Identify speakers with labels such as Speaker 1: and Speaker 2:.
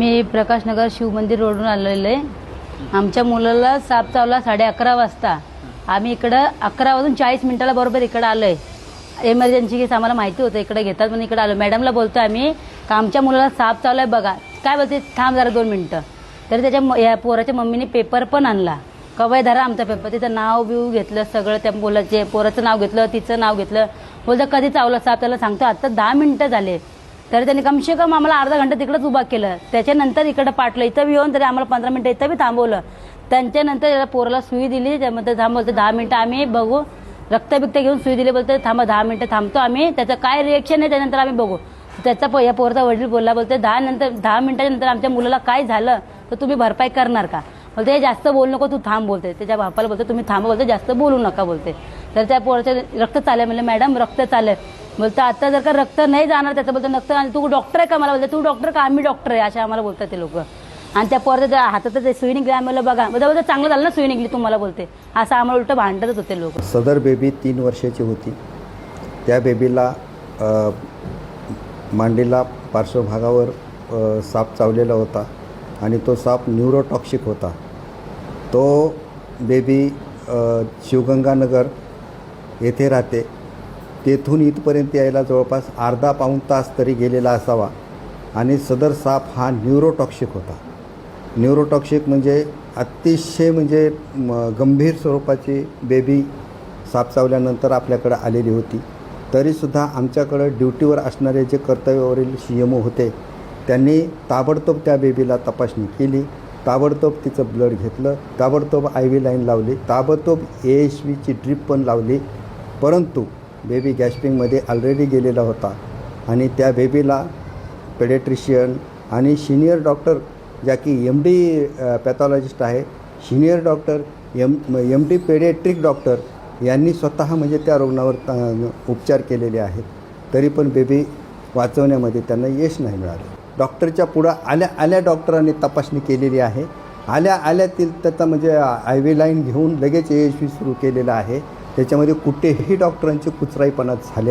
Speaker 1: आम्ही प्रकाशनगर शिवमंदिर रोडून आलेलो आहे. आमच्या मुलाला साप चावला 11:30 वाजता. आम्ही इकडं 11:40 बरोबर इकडे आलोय. एमर्जन्सी केस आम्हाला माहिती होतं इकडे घेतात म्हणून इकडे आलो. मॅडमला बोलतोय आम्ही का आमच्या मुलाला साप चावलाय बघा. काय बोलते, थांब जरा 2 मिनिटं. तरी त्याच्या या पोराच्या मम्मीने पेपर पण आणला. कवय धरा आमचा पेपर. तिथं नाव बिव घेतलं सगळं. त्या मुलाचे पोराचं नाव घेतलं, तिचं नाव घेतलं. बोलतं कधी चावलं साप. त्याला सांगतो आता 10 मिनिटं झाले. तरी त्यांनी कमसे कम आम्हाला अर्धा घंटा तिकडेच उभा केलं. त्याच्यानंतर इकडे पाठलं. इथं येऊन तरी आम्हाला 15 मिनिटं इथं बी थांबवलं. त्यांच्यानंतर त्याला पोराला सुई दिली. त्यामध्ये बोलते 10 मिनिटं आम्ही बघू. रक्तबिक्त घेऊन सुई दिली. बोलते थांबा 10 मिनिटं थांबतो आम्ही. त्याचं काय रिएक्शन आहे त्यानंतर आम्ही बघू. त्याचा या पोराचा वडील बोलला. बोलते 10 मिनिटाच्या नंतर आमच्या मुलाला काय झालं तर तुम्ही भरपाई करणार का. बोलते हे जास्त बोलू नको तू थांब. बोलते त्याच्या बापाला बोलते तुम्ही थांबा. बोलते जास्त बोलू नका. बोलते तर त्या पोराचं रक्त चाललंय. म्हणजे मॅडम रक्त चाललंय. बोलतं आता जर का रक्त नाही जाणार त्याचं. बोलतं रक्त तू डॉक्टर आहे का. मला बोलते तू डॉक्टर का. आम्ही डॉक्टर आहे असे आम्हाला बोलतात ते लोक. आणि त्या पोराच्या हातात ते सुई निघली. आम्हाला बघा बोलतं चांगलं झालं ना सुई निघली तुम्हाला. बोलते असं आम्हाला उलट भांडतच होते लोक.
Speaker 2: सदर बेबी 3 वर्षाची होती. त्या बेबीला मांडीला पार्श्वभागावर साप चावलेला होता आणि तो साप न्यूरोटॉक्सिक होता. तो बेबी शिवगंगानगर येथे राहते. तेथून इथपर्यंत यायला जवळपास अर्धा-पाऊण तास तरी गेलेला असावा. आणि सदर साप हा न्यूरोटॉक्सिक होता. न्यूरोटॉक्सिक म्हणजे अतिशय म्हणजे गंभीर स्वरूपाची बेबी साप चावल्यानंतर आपल्याकडं आलेली होती. तरीसुद्धा आमच्याकडं ड्युटीवर असणारे जे कर्तव्यावरील CMO होते त्यांनी ताबडतोब त्या बेबीला तपासणी केली. ताबडतोब तिचं ब्लड घेतलं. ताबडतोब IV लाईन लावली. ताबडतोब AHVची ड्रीप पण लावली. परंतु बेबी गॅस्पिंगमध्ये ऑलरेडी गेलेला होता. आणि त्या बेबीला पेडियाट्रिशियन आणि सिनियर डॉक्टर ज्या की MD पॅथॉलॉजिस्ट आहे, senior doctor MD paediatric doctor यांनी स्वतः म्हणजे त्या रुग्णावर उपचार केलेले आहेत. तरी पण बेबी वाचवण्यामध्ये त्यांना यश नाही मिळालं. डॉक्टरच्या पुढं आल्या डॉक्टरांनी तपासणी केलेली आहे. आल्या त्याचा म्हणजे IV लाईन घेऊन लगेच AHV सुरू केलेला आहे. त्याच्यामध्ये कुठेही डॉक्टरांची कुचराईपणा झालेला